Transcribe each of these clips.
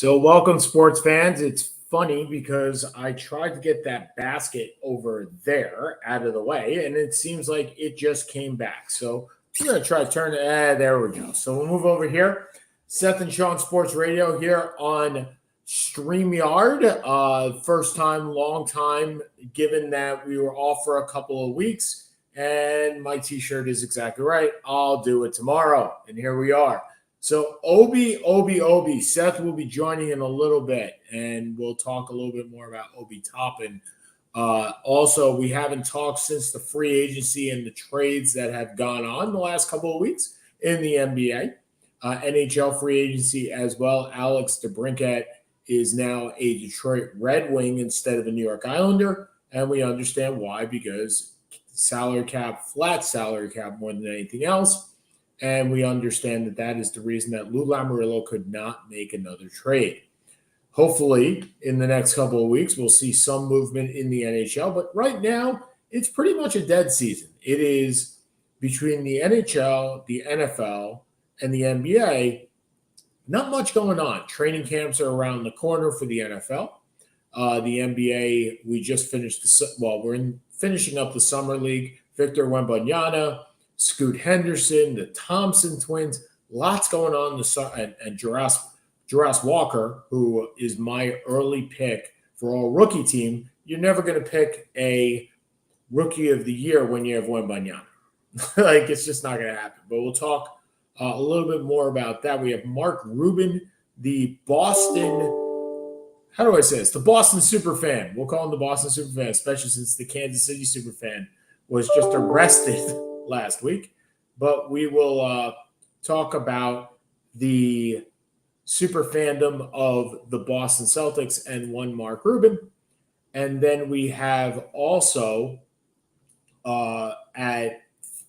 So, welcome, sports fans. It's funny because I tried to get that basket over there out of the way, and it seems like it just came back. So, I'm going to try to turn it. There we go. So, we'll move over here. Seth and Sean Sports Radio here on StreamYard. First time, long time, given that we were off for a couple of weeks. And my t shirt is exactly right. I'll do it tomorrow. And here we are. So Obi, Seth will be joining in a little bit, and we'll talk a little bit more about Obi Toppin. Also, we haven't talked since the free agency and the trades that have gone on the last couple of weeks in the NBA. NHL free agency as well. Alex DeBrincat is now a Detroit Red Wing instead of a New York Islander, and we understand why, because salary cap, flat salary cap more than anything else. And we understand that that is the reason that Lou Lamoriello could not make another trade. Hopefully, in the next couple of weeks, we'll see some movement in the NHL. But right now, it's pretty much a dead season. It is between the NHL, the NFL, and the NBA. Not much going on. Training camps are around the corner for the NFL. The NBA, we just finished we're finishing up the summer league. Victor Wembanyama, Scoot Henderson, the Thompson twins, lots going on in the and Jarace Walker, who is my early pick for all rookie team. You're never going to pick a rookie of the year when you have Wembanyama. Like, it's just not going to happen. But we'll talk a little bit more about that. We have Mark Rubin, the Boston, how do I say this? The Boston Superfan. We'll call him the Boston Superfan, especially since the Kansas City Superfan was just arrested last week. But we will talk about the super fandom of the Boston Celtics and one Mark Rubin. And then we have also so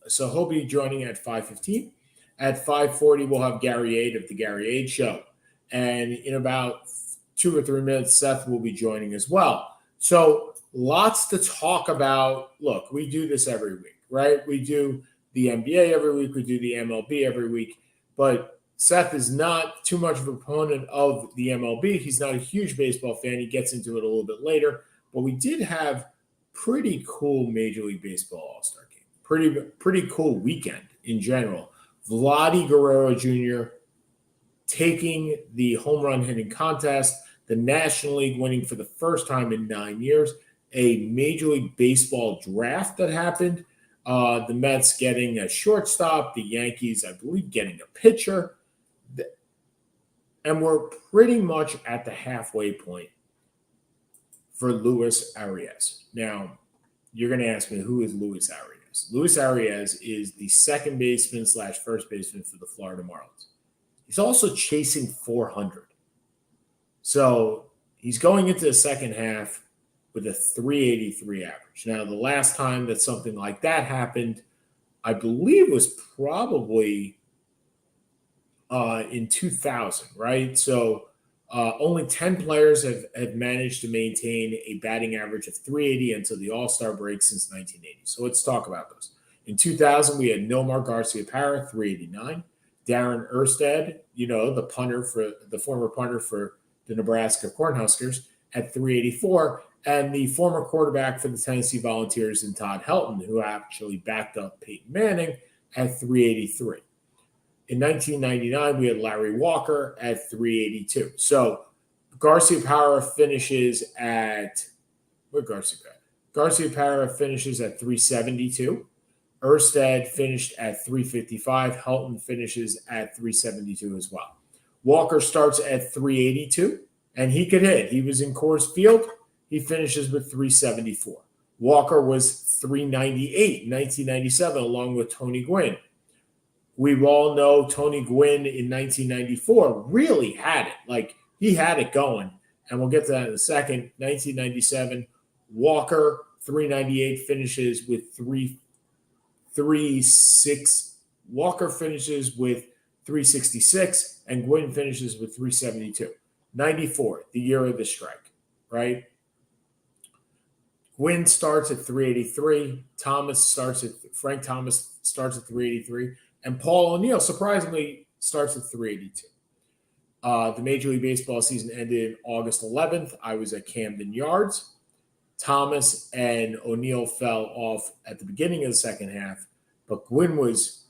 he'll be joining at 5:15. At 5:40, we'll have Gary Ade of the Gary Ade Show. And in about 2 or 3 minutes, Seth will be joining as well. So lots to talk about. Look, we do this every week, right? We do the NBA every week. We do the MLB every week. But Seth is not too much of a proponent of the MLB. He's not a huge baseball fan. He gets into it a little bit later. But we did have pretty cool Major League Baseball All-Star game. Pretty cool weekend in general. Vladdy Guerrero Jr. taking the home run hitting contest, the National League winning for the first time in 9 years, a Major League Baseball draft that happened, the Mets getting a shortstop, the Yankees, I believe, getting a pitcher. And we're pretty much at the halfway point for Luis Arias. Now, you're going to ask me, who is Luis Arias? Luis Arias is the second baseman / first baseman for the Florida Marlins. He's also chasing 400. So he's going into the second half with a 383 average. Now, the last time that something like that happened, I believe, was probably in 2000, right? So only 10 players have managed to maintain a batting average of 380 until the All-Star break since 1980. So let's talk about those. In 2000, we had Nomar Garcia-Parra, 389. Darren Erstad, the former punter for the Nebraska Cornhuskers, at 384. And the former quarterback for the Tennessee Volunteers in Todd Helton, who actually backed up Peyton Manning, at 383. In 1999, we had Larry Walker at 382. So Garcia-Parra finishes at – where Garcia-Parra finishes at 372. Erstad finished at 355. Helton finishes at 372 as well. Walker starts at 382, and he could hit. He was in Coors Field. He finishes with 374. Walker was 398 in 1997, along with Tony Gwynn. We all know Tony Gwynn in 1994 really had it. Like, he had it going, and we'll get to that in a second. 1997, Walker, 398, finishes with 336. Walker finishes with 366, and Gwynn finishes with 372. 94, the year of the strike, right? Gwynn starts at 383. Frank Thomas starts at 383. And Paul O'Neill, surprisingly, starts at 382. The Major League Baseball season ended August 11th. I was at Camden Yards. Thomas and O'Neill fell off at the beginning of the second half, but Gwynn was,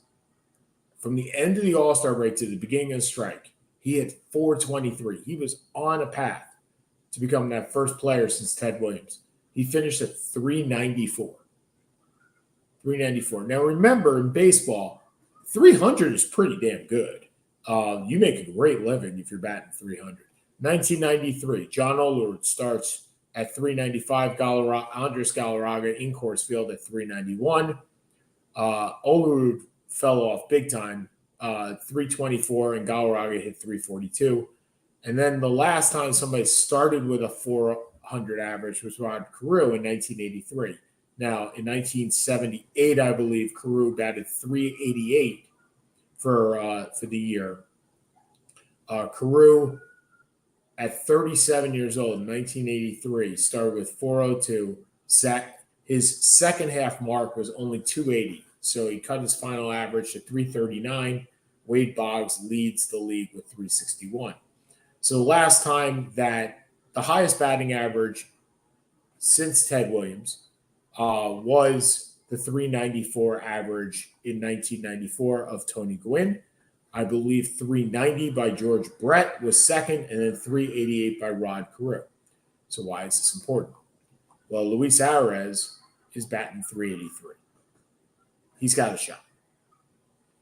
from the end of the All-Star break to the beginning of the strike, he hit 423. He was on a path to become that first player since Ted Williams. He finished at 394. 394. Now, remember, in baseball, 300 is pretty damn good. You make a great living if you're batting 300. 1993, John Olerud starts at 395. Andres Galarraga in Coors Field at 391. Olerud fell off big time, 324, and Galarraga hit 342. And then the last time somebody started with a 400 average was Rod Carew in 1983. Now, in 1978, I believe, Carew batted 388 for the year. Carew, at 37 years old in 1983, started with 402. His second half mark was only 280, so he cut his final average to 339. Wade Boggs leads the league with 361. So the last time that the highest batting average since Ted Williams was the 394 average in 1994 of Tony Gwynn. I believe 390 by George Brett was second, and then 388 by Rod Carew. So why is this important? Well, Luis Arraez is batting 383. He's got a shot.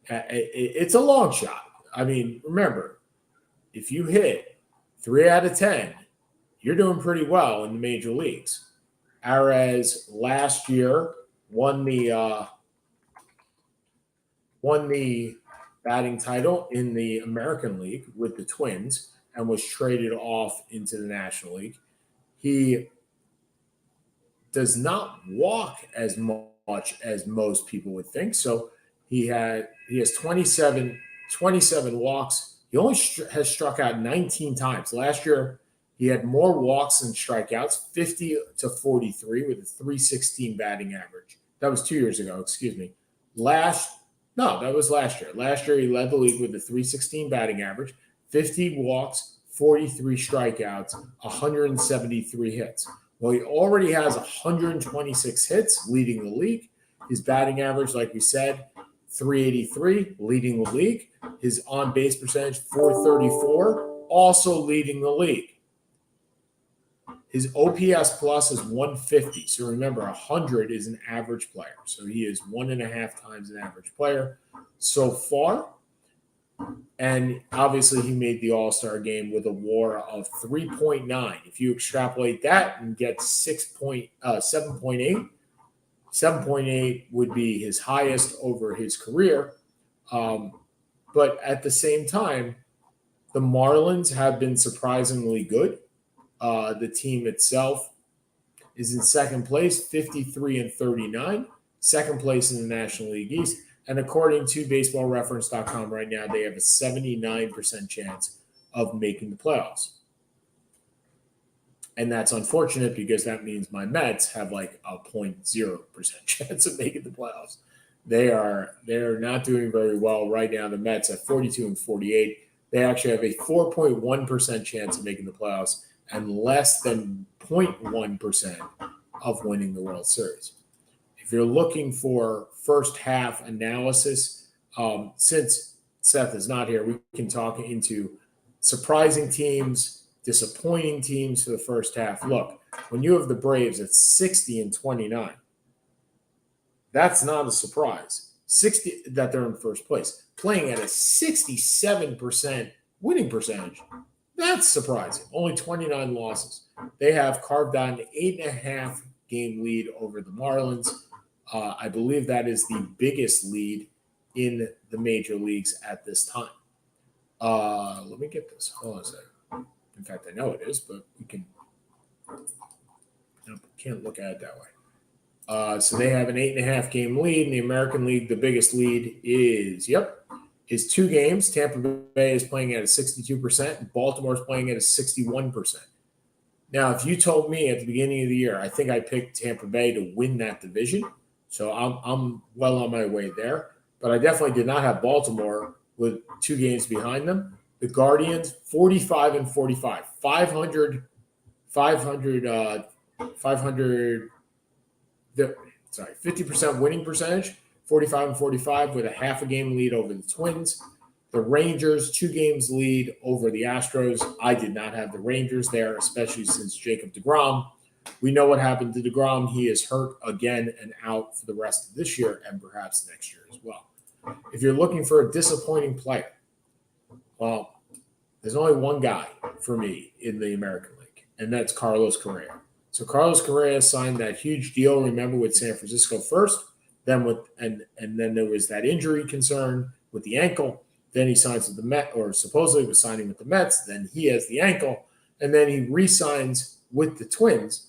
It's a long shot. I mean, remember, if you hit 3 out of 10, you're doing pretty well in the major leagues. Arraez last year won the batting title in the American League with the Twins and was traded off into the National League. He does not walk as much as most people would think. So he has 27 walks. He only has struck out 19 times. Last year, he had more walks than strikeouts, 50 to 43 with a 316 batting average. That was 2 years ago, excuse me. That was last year. Last year, he led the league with a 316 batting average, 50 walks, 43 strikeouts, 173 hits. Well, he already has 126 hits, leading the league. His batting average, like we said, 383, leading the league. His on-base percentage, 434, also leading the league. His OPS plus is 150. So remember, 100 is an average player. So he is 1.5 times an average player so far. And obviously, he made the All-Star game with a WAR of 3.9. If you extrapolate that and get 7.8, 7.8 would be his highest over his career. But at the same time, the Marlins have been surprisingly good. The team itself is in second place, 53-39, second place in the National League East. And according to baseballreference.com right now, they have a 79% chance of making the playoffs. And that's unfortunate because that means my Mets have like a 0.0% chance of making the playoffs. They're not doing very well right now. The Mets at 42-48. They actually have a 4.1% chance of making the playoffs and less than 0.1% of winning the World Series. If you're looking for first half analysis, since Seth is not here, we can talk into surprising teams, disappointing teams for the first half. Look, when you have the Braves at 60-29, that's not a surprise. 60 that they're in first place, playing at a 67% winning percentage. That's surprising. Only 29 losses. They have carved out an 8.5 game lead over the Marlins. I believe that is the biggest lead in the major leagues at this time. Let me get this. Hold on a second. In fact, I know it is, but we can't look at it that way. So they have an 8.5 game lead. In the American League, the biggest lead is 2 games. Tampa Bay is playing at a 62%, and Baltimore is playing at a 61%. Now, if you told me at the beginning of the year, I think I picked Tampa Bay to win that division, so I'm well on my way there. But I definitely did not have Baltimore with 2 games behind them. The Guardians, 45 and 45, 500, 500, 50% winning percentage, 45 and 45 with a half a game lead over the Twins. The Rangers, 2 games lead over the Astros. I did not have the Rangers there, especially since Jacob deGrom. We know what happened to deGrom. He is hurt again and out for the rest of this year and perhaps next year as well. If you're looking for a disappointing player, well, there's only one guy for me in the American League, and that's Carlos Correa. So Carlos Correa signed that huge deal, remember, with San Francisco first, then and then there was that injury concern with the ankle. Then he signs with the Mets, or supposedly was signing with the Mets. Then he has the ankle, and then he re-signs with the Twins.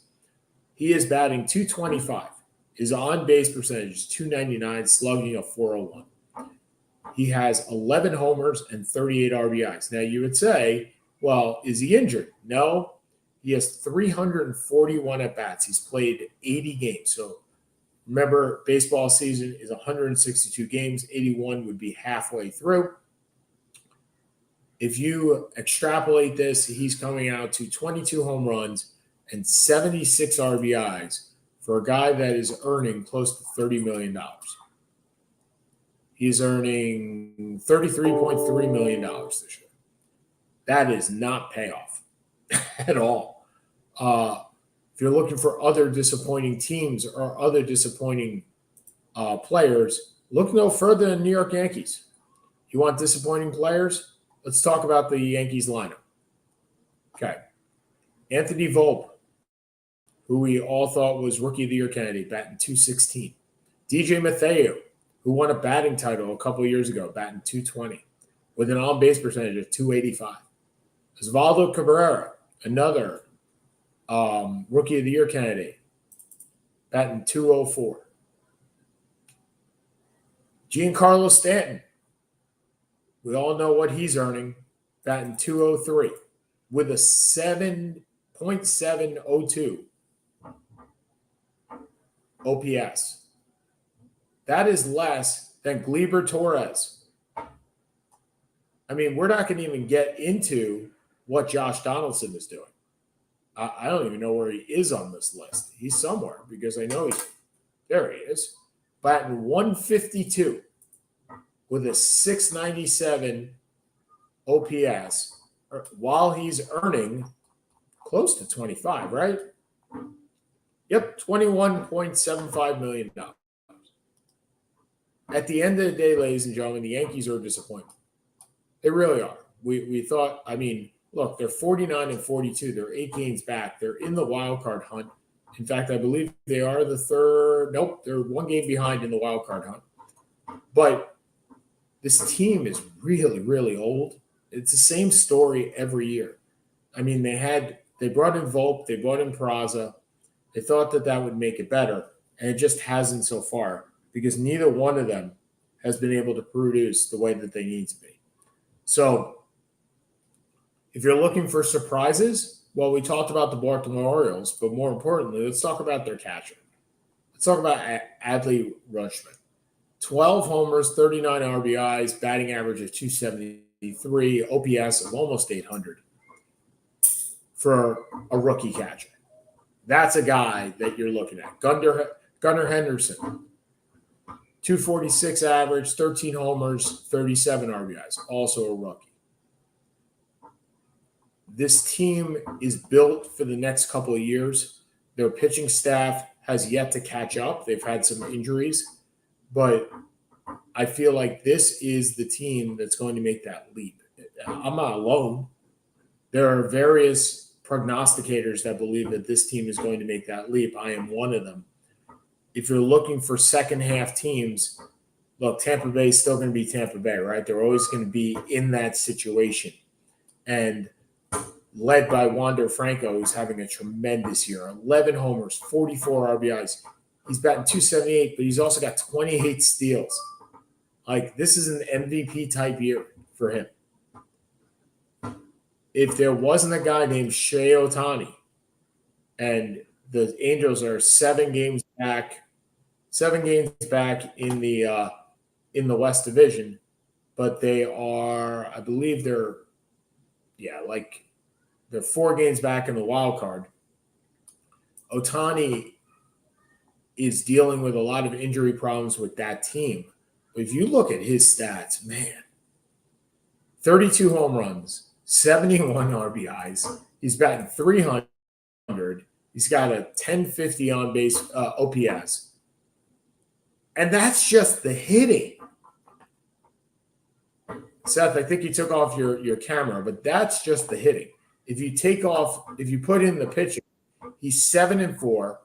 He is batting .225. His on-base percentage is .299, slugging a .401. He has 11 homers and 38 RBIs. Now, you would say, well, is he injured? No. He has 341 at-bats. He's played 80 games. So remember, baseball season is 162 games. 81 would be halfway through. If you extrapolate this, he's coming out to 22 home runs and 76 RBIs for a guy that is earning close to $30 million. He's earning $33.3 million this year. That is not payoff at all. If you're looking for other disappointing teams or other disappointing players, look no further than New York Yankees. You want disappointing players? Let's talk about the Yankees lineup. Okay. Anthony Volpe, who we all thought was Rookie of the Year candidate, batting .216. DJ Matthew, who won a batting title a couple of years ago, batting .220, with an on-base percentage of .285. Osvaldo Cabrera, another Rookie of the Year candidate, batting .204. Giancarlo Stanton, we all know what he's earning, batting .203, with a 7.702 OPS. That is less than Gleyber Torres. I mean, we're not going to even get into what Josh Donaldson is doing. I don't even know where he is on this list. He's somewhere because I know there he is, batting 152 with a 697 OPS while he's earning close to 25, right? Yep, $21.75 million. At the end of the day, ladies and gentlemen, the Yankees are a disappointment. They really are. We thought, I mean, look, they're 49 and 42. They're 8 games back. They're in the wild card hunt. In fact, I believe they are the third. Nope, they're 1 game behind in the wild card hunt. But this team is really, really old. It's the same story every year. I mean, they brought in Volpe, they brought in Peraza. They thought that would make it better, and it just hasn't so far because neither one of them has been able to produce the way that they need to be. So if you're looking for surprises, well, we talked about the Baltimore Orioles, but more importantly, let's talk about their catcher. Let's talk about Adley Rutschman. 12 homers, 39 RBIs, batting average of .273, OPS of almost 800 for a rookie catcher. That's a guy that you're looking at. Gunnar Henderson, 246 average, 13 homers, 37 RBIs, also a rookie. This team is built for the next couple of years. Their pitching staff has yet to catch up. They've had some injuries, but I feel like this is the team that's going to make that leap. I'm not alone. There are various prognosticators that believe that this team is going to make that leap. I am one of them. If you're looking for second half teams, look, Tampa Bay is still going to be Tampa Bay, right? They're always going to be in that situation. And led by Wander Franco, who's having a tremendous year. 11 homers, 44 RBIs. He's batting .278, but he's also got 28 steals. Like, this is an MVP type year for him. If there wasn't a guy named Shohei Ohtani, and the Angels are 7 games back in the West Division, but they are, I believe they're yeah, like they're 4 games back in the wild card. Ohtani is dealing with a lot of injury problems with that team. But if you look at his stats, man, 32 home runs, 71 RBIs. He's batting 300. He's got a 1050 on base OPS. And that's just the hitting. Seth, I think you took off your camera, but that's just the hitting. If you put in the pitching, he's 7-4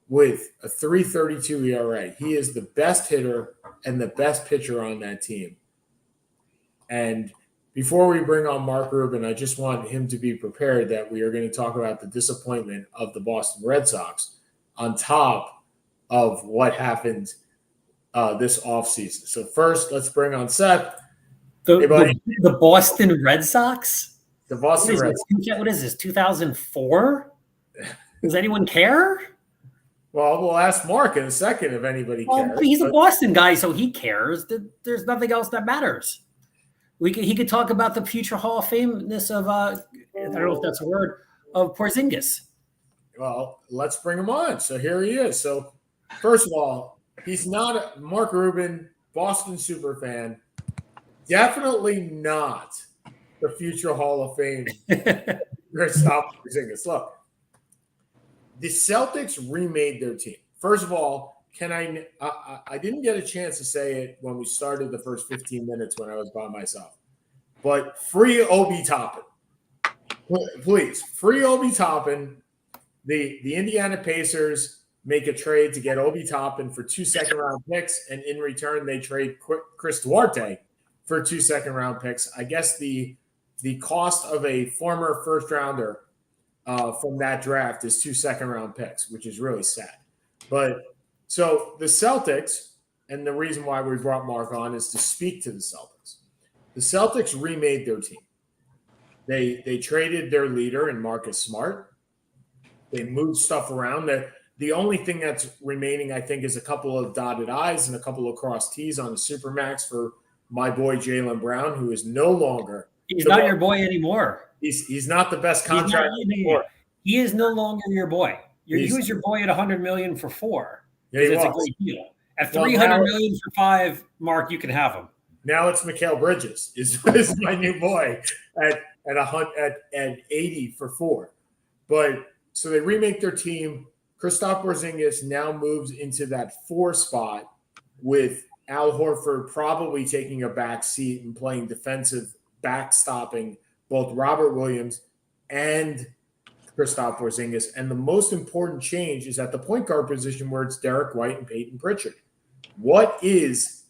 with a 3.32 ERA. He is the best hitter and the best pitcher on that team. And before we bring on Mark Rubin, I just want him to be prepared that we are going to talk about the disappointment of the Boston Red Sox on top of what happened this offseason. So first, let's bring on Seth. The Boston Red Sox? The Boston Red Sox. What is this, 2004? Does anyone care? Well, we'll ask Mark in a second if anybody cares. He's a Boston guy, so he cares. There's nothing else that matters. He could talk about the future Hall of Fameness of I don't know if that's a word, of Porzingis. Well, let's bring him on. So here he is. So first of all, he's not Mark Rubin, Boston super fan. Definitely not the future Hall of Fame. Stop Porzingis. Look, the Celtics remade their team. First of all, I didn't get a chance to say it when we started the first 15 minutes when I was by myself, but free Obi Toppin. Please, free Obi Toppin. The Indiana Pacers make a trade to get Obi Toppin for 2 second-round picks, and in return, they trade Chris Duarte for 2 second-round picks. I guess the cost of a former first-rounder from that draft is 2 second-round picks, which is really sad. But so the Celtics, and the reason why we brought Mark on is to speak to the Celtics. The Celtics remade their team. They traded their leader in Marcus Smart. They moved stuff around. The only thing that's remaining, I think, is a couple of dotted I's and a couple of crossed T's on the Supermax for my boy Jaylen Brown, who is no longer. He's not your boy anymore. He's not the best contract anymore. He is no longer your boy. He was your boy at $100 million for 4. Yeah, it's a great deal. At $300 million for 5, Mark, you can have him. Now it's Mikal Bridges is my new boy at 80 for 4. But so they remake their team. Kristaps Porzingis now moves into that 4 spot with Al Horford probably taking a back seat and playing defensive, backstopping both Robert Williams and Kristaps Porzingis. And the most important change is at the point guard position where it's Derek White and Peyton Pritchard. What is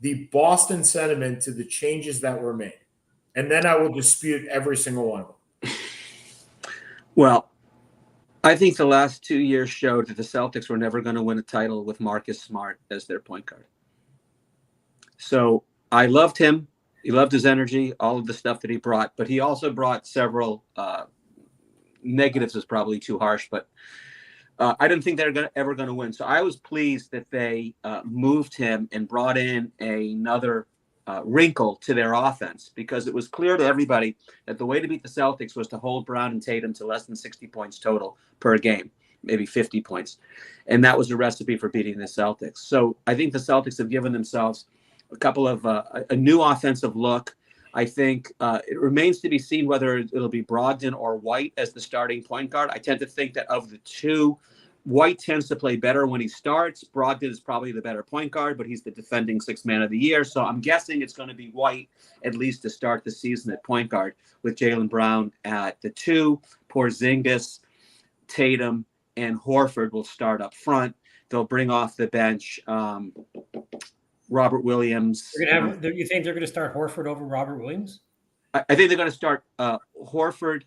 the Boston sentiment to the changes that were made? And then I will dispute every single one of them. Well, I think the last 2 years showed that the Celtics were never going to win a title with Marcus Smart as their point guard. So I loved him. He loved his energy, all of the stuff that he brought, but he also brought several negatives is probably too harsh, but I didn't think they're ever going to win. So I was pleased that they moved him and brought in another wrinkle to their offense, because it was clear to everybody that the way to beat the Celtics was to hold Brown and Tatum to less than 60 points total per game, maybe 50 points. And that was the recipe for beating the Celtics. So I think the Celtics have given themselves a couple of a new offensive look. I think it remains to be seen whether it'll be Brogdon or White as the starting point guard. I tend to think that of the two, White tends to play better when he starts. Brogdon is probably the better point guard, but he's the defending sixth man of the year. So I'm guessing it's going to be White at least to start the season at point guard, with Jaylen Brown at the 2. Porzingis, Tatum, and Horford will start up front. They'll bring off the bench Robert Williams. You think they're going to start Horford over Robert Williams? I think they're going to start Horford,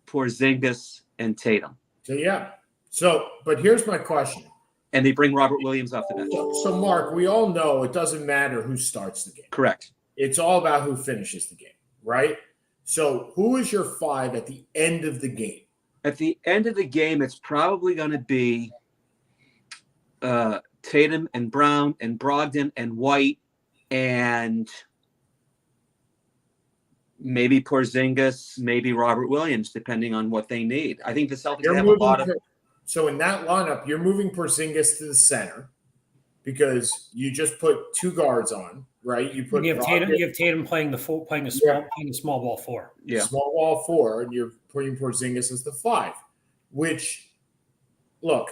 Porzingis, and Tatum. So, yeah. So, but here's my question. And they bring Robert Williams off the bench. So, Mark, we all know it doesn't matter who starts the game. Correct. It's all about who finishes the game, right? So, who is your 5 at the end of the game? At the end of the game, it's probably going to be Tatum and Brown and Brogdon and White and maybe Porzingis, maybe Robert Williams, depending on what they need. I think the Celtics You're have a lot of. So in that lineup, you're moving Porzingis to the center because you just put two guards on, right? You put You have Tatum playing a small ball four. Yeah. Small ball four, and you're putting Porzingis as the 5. Which, look,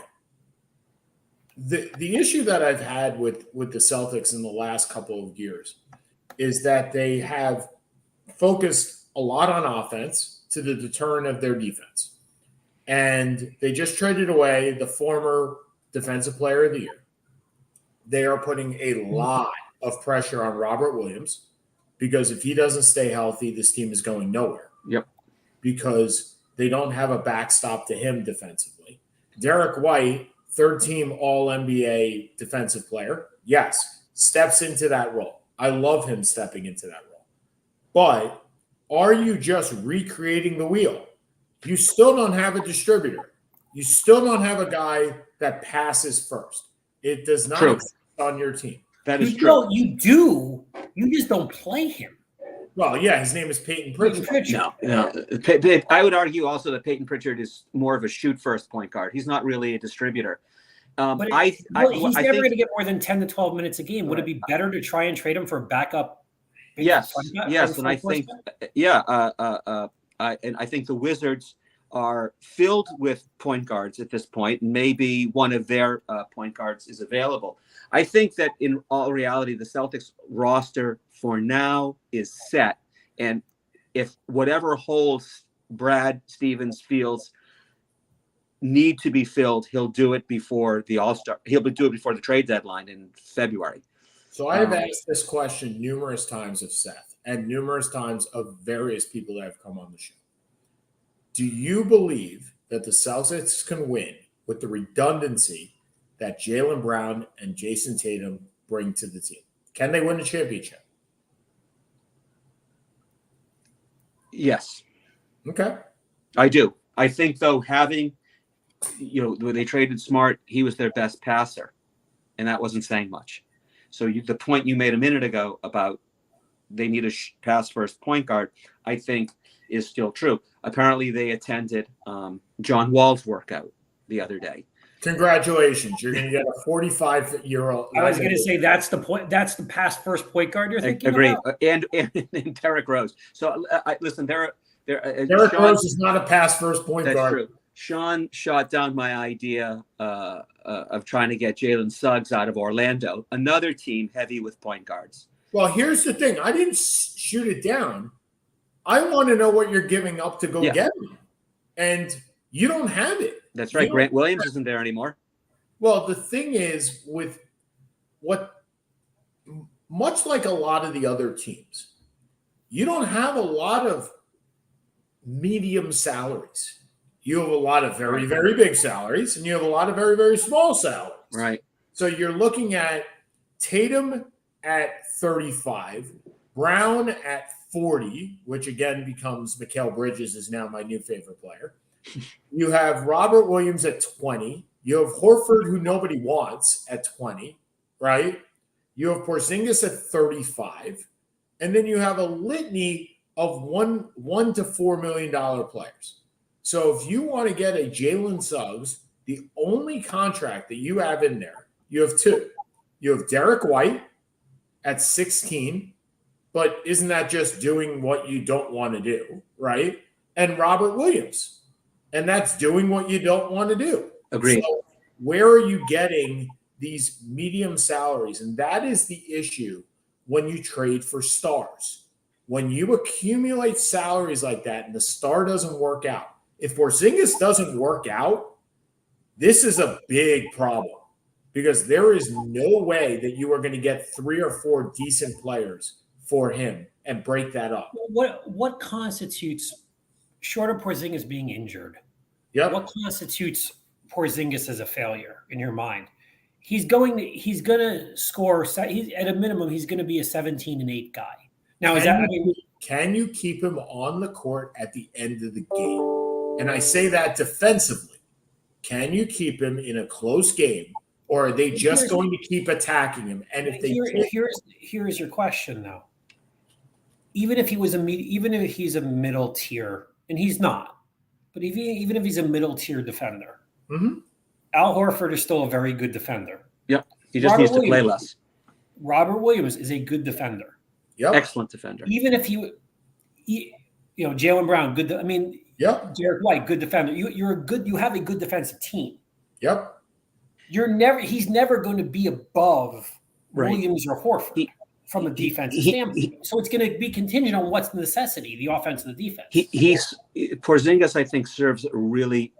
the issue that I've had with the Celtics in the last couple of years is that they have focused a lot on offense to the deterrent of their defense. And they just traded away the former Defensive Player of the Year. They are putting a lot of pressure on Robert Williams because if he doesn't stay healthy, this team is going nowhere. Yep. Because they don't have a backstop to him defensively. Derek White, third-team All-NBA defensive player, yes, steps into that role. I love him stepping into that role. But are you just recreating the wheel? You still don't have a distributor. You still don't have a guy that passes first. It does not exist on your team. That is true. You do. You just don't play him. Well, yeah, his name is Peyton Pritchard. No. I would argue also that Peyton Pritchard is more of a shoot-first point guard. He's not really a distributor. He's never going to get more than 10 to 12 minutes a game. Would it be better to try and trade him for a backup? Yes, and I think, and I think the Wizards are filled with point guards at this point. Maybe one of their point guards is available. I think that in all reality, the Celtics roster for now is set. And if whatever holes Brad Stevens feels need to be filled, he'll do it before the All-Star. He'll do it before the trade deadline in February. So I have asked this question numerous times of Seth and numerous times of various people that have come on the show. Do you believe that the Celtics can win with the redundancy that Jaylen Brown and Jason Tatum bring to the team? Can they win a championship? Yes. Okay. I do. I think, though, having, when they traded Smart, he was their best passer, and that wasn't saying much. So the point you made a minute ago about they need a pass-first point guard, I think, is still true. Apparently, they attended John Wall's workout the other day. Congratulations. You're going to get a 45-year-old. I was going to say that's the point. That's the pass-first point guard you're thinking Agreed. about? And Derrick Rose. So, listen, Derrick Rose is not a pass-first point guard. That's true. Sean shot down my idea of trying to get Jalen Suggs out of Orlando, another team heavy with point guards. Well, here's the thing. I didn't shoot it down. I want to know what you're giving up to go get him. And you don't have it. That's right. Grant Williams isn't there anymore. Well, the thing is, with much like a lot of the other teams, you don't have a lot of medium salaries. You have a lot of very, very big salaries, and you have a lot of very, very small salaries. Right. So you're looking at Tatum at 35, Brown at 40, which again becomes Mikal Bridges is now my new favorite player. You have Robert Williams at 20. You have Horford, who nobody wants, at 20, right? You have Porzingis at 35. And then you have a litany of $1 to $4 million players. So if you want to get a Jalen Suggs, the only contract that you have in there, you have two. You have Derek White at 16, but isn't that just doing what you don't want to do, right? And Robert Williams, and that's doing what you don't want to do. Agreed. So where are you getting these medium salaries? And that is the issue when you trade for stars. When you accumulate salaries like that and the star doesn't work out, if Porzingis doesn't work out, this is a big problem because there is no way that you are going to get 3 or 4 decent players for him and break that up. What constitutes, short of Porzingis being injured, what constitutes Porzingis as a failure in your mind? He's going to score. He's at a minimum. He's going to be a 17-8 guy. Now, can you keep him on the court at the end of the game? And I say that defensively. Can you keep him in a close game, or are they just going to keep attacking him? And if they here's your question, though. even if he's a middle tier, and he's not, but even if he's a middle tier defender, Al Horford is still a very good defender. Yep. He just needs to play less. Robert Williams is a good defender. Yep. Excellent defender. Even if Jaylen Brown, good. Derek White, good defender. You have a good defensive team. Yep. He's never going to be above Williams or Horford from a defensive standpoint. So it's going to be contingent on what's the necessity, the offense and the defense. Porzingis, I think, serves a really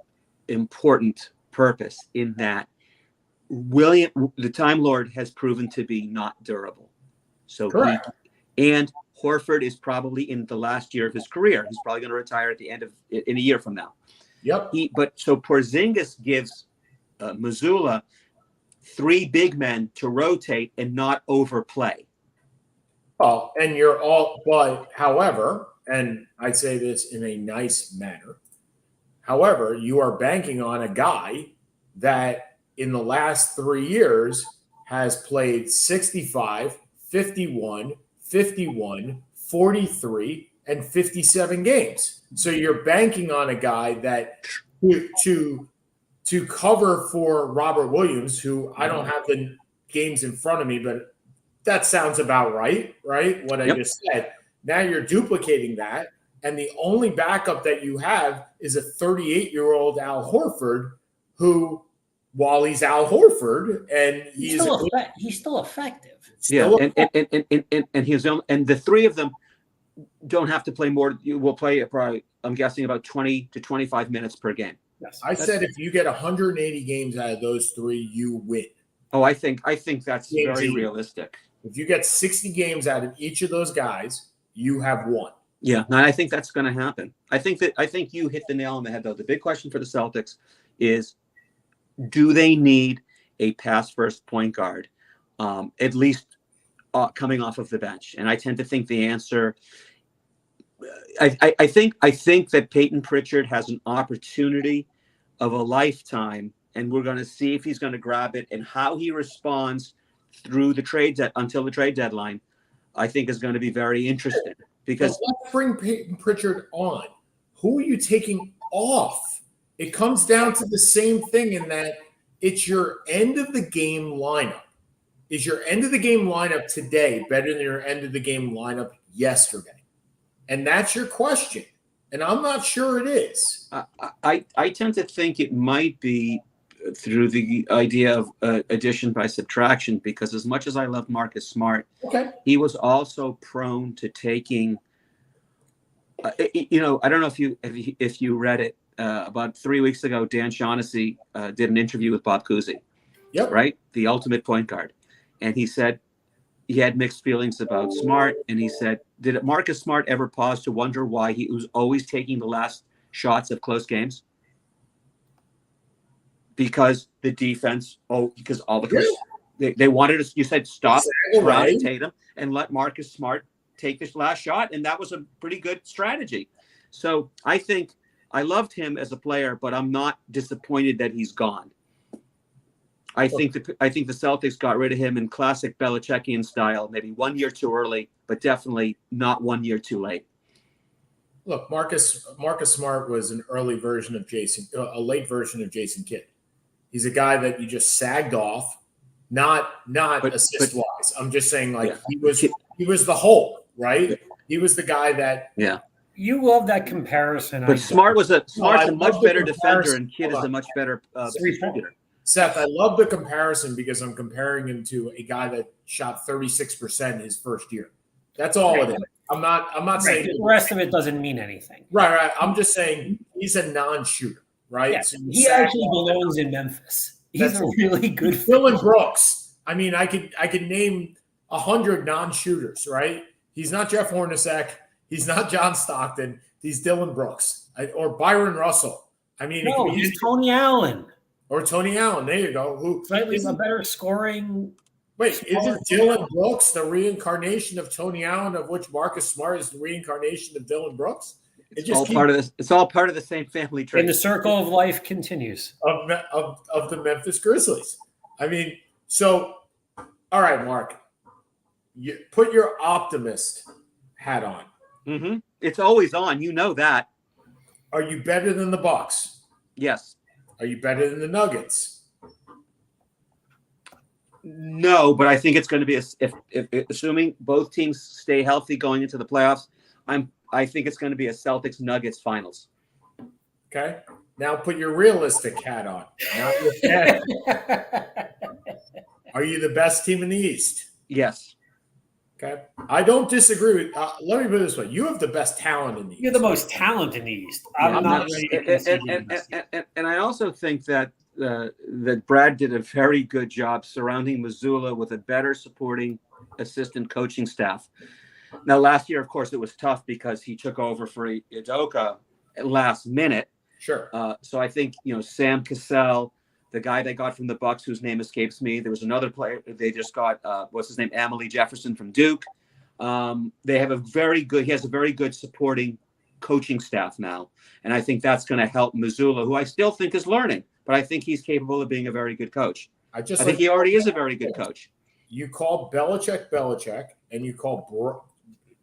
important purpose in that the Time Lord has proven to be not durable. So and Horford is probably in the last year of his career. He's probably going to retire in a year from now. Yep. So Porzingis gives Mazzulla 3 big men to rotate and not overplay. Oh, and however, and I say this in a nice manner, however, you are banking on a guy that in the last 3 years has played 65, 51, 51, 43, and 57 games. So you're banking on a guy that to cover for Robert Williams, who I don't have the games in front of me, but that sounds about right? What I just said. Now you're duplicating that, and the only backup that you have is a 38-year-old Al Horford who, while he's Al Horford and he's still effective. And the 3 of them don't have to play more. You will play probably, I'm guessing, about 20 to 25 minutes per game. Yes. I said if you get 180 games out of those 3, you win. Oh, I think that's very realistic. If you get 60 games out of each of those guys, you have won. Yeah, and I think that's going to happen. I think you hit the nail on the head, though. The big question for the Celtics is, do they need a pass-first point guard, at least coming off of the bench? And I tend to think the answer. I think that Peyton Pritchard has an opportunity of a lifetime, and we're going to see if he's going to grab it and how he responds through the until the trade deadline. I think is going to be very interesting because let's bring Peyton Pritchard on. Who are you taking off? It comes down to the same thing in that it's your end of the game lineup. Is your end of the game lineup today better than your end of the game lineup yesterday? And that's your question. And I'm not sure it is. I tend to think it might be through the idea of addition by subtraction, because as much as I love Marcus Smart, he was also prone to taking, I don't know if you read it, about 3 weeks ago, Dan Shaughnessy did an interview with Bob Cousy, right? The ultimate point guard. And he said he had mixed feelings about Smart. And he said, did Marcus Smart ever pause to wonder why he was always taking the last shots of close games? Because the defense, they wanted us, you said, stop Tatum and let Marcus Smart take this last shot. And that was a pretty good strategy. So I think I loved him as a player, but I'm not disappointed that he's gone. I think the Celtics got rid of him in classic Belichickian style, maybe 1 year too early, but definitely not 1 year too late. Look, Marcus Smart was an early version of a late version of Jason Kidd. He's a guy that you just sagged off, not assist wise. I'm just saying, he was the hole, right? Yeah. He was the guy that. Yeah. You love that comparison. But Smart's a much better defender, and Kidd is a much better distributor. Seth, I love the comparison because I'm comparing him to a guy that shot 36% his first year. That's all it is. I'm not saying the rest of it doesn't mean anything. Right. I'm just saying he's a non-shooter, right? Yeah, so he actually belongs in Memphis. He's a really good Dillon Brooks. I mean, I could name 100 non-shooters, right? He's not Jeff Hornacek. He's not John Stockton. He's Dillon Brooks or Byron Russell. I mean, he's Tony Allen. Or Tony Allen. There you go. Who slightly a better scoring. Wait, isn't Dillon Brooks the reincarnation of Tony Allen, of which Marcus Smart is the reincarnation of Dillon Brooks? It's all part of the same family tree. And the circle of life continues. Of the Memphis Grizzlies. I mean, so, all right, Mark. You put your optimist hat on. Mm-hmm. It's always on. You know that. Are you better than the Bucks? Yes. Are you better than the Nuggets? No, but I think it's going to be if assuming both teams stay healthy going into the playoffs. I think it's going to be a Celtics Nuggets finals. Okay. Now put your realistic hat on. Not your hat. Are you the best team in the East? Yes. Okay. I don't disagree with. Let me put it this way: you have the best talent in the East. You're the most talent in the East. I'm not ready to concede you the best. And I also think that that Brad did a very good job surrounding Missoula with a better supporting assistant coaching staff. Now, last year, of course, it was tough because he took over for Udoka at last minute. Sure. So I think Sam Cassell, the guy they got from the Bucks, whose name escapes me. There was another player they just got. What's his name? Amelie Jefferson from Duke. They have he has a very good supporting coaching staff now. And I think that's going to help Missoula, who I still think is learning, but I think he's capable of being a very good coach. I think he already is a very good coach. You call Belichick, and you call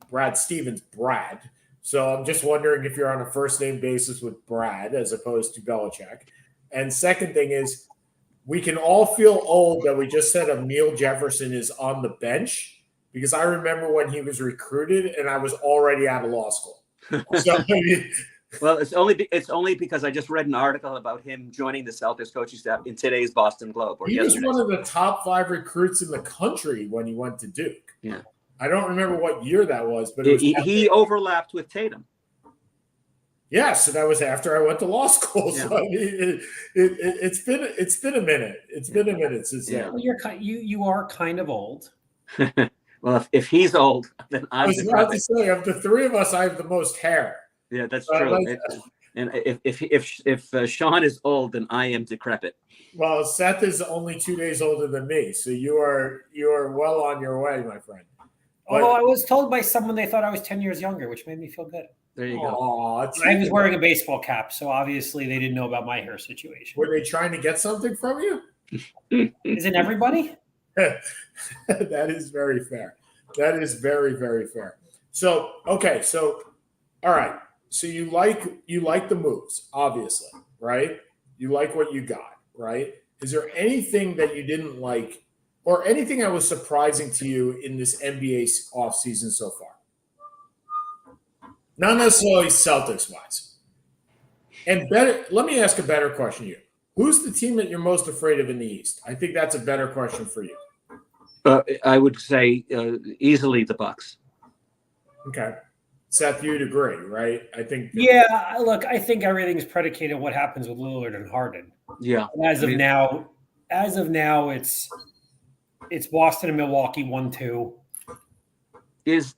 Brad Stevens Brad. So I'm just wondering if you're on a first name basis with Brad as opposed to Belichick. And second thing is, we can all feel old that we just said Emile Jefferson is on the bench, because I remember when he was recruited and I was already out of law school. So, well, it's only because I just read an article about him joining the Celtics coaching staff in today's Boston Globe. He was one of the top 5 recruits in the country when he went to Duke. Yeah. I don't remember what year that was, but he overlapped with Tatum. Yes, so that was after I went to law school. Yeah. So I mean, it's been a minute. It's been a minute since then. Well, you are kind of old. Well, if he's old, then I was about to say, of the 3 of us, I have the most hair. Yeah, that's true. And if Sean is old, then I am decrepit. Well, Seth is only 2 days older than me, so you are well on your way, my friend. Although I was told by someone they thought I was 10 years younger, which made me feel good. There you go. I was wearing a baseball cap, so obviously they didn't know about my hair situation. Were they trying to get something from you? Isn't everybody? That is very fair. That is very, very fair. So, okay. So, all right. So you like the moves, obviously, right? You like what you got, right? Is there anything that you didn't like or anything that was surprising to you in this NBA offseason so far? Not necessarily Celtics-wise. And let me ask a better question to you. Who's the team that you're most afraid of in the East? I think that's a better question for you. I would say easily the Bucks. Okay. Seth, you'd agree, right? I think. Yeah, look, I think everything's predicated on what happens with Lillard and Harden. Yeah. And as of now, it's Boston and Milwaukee 1-2. Is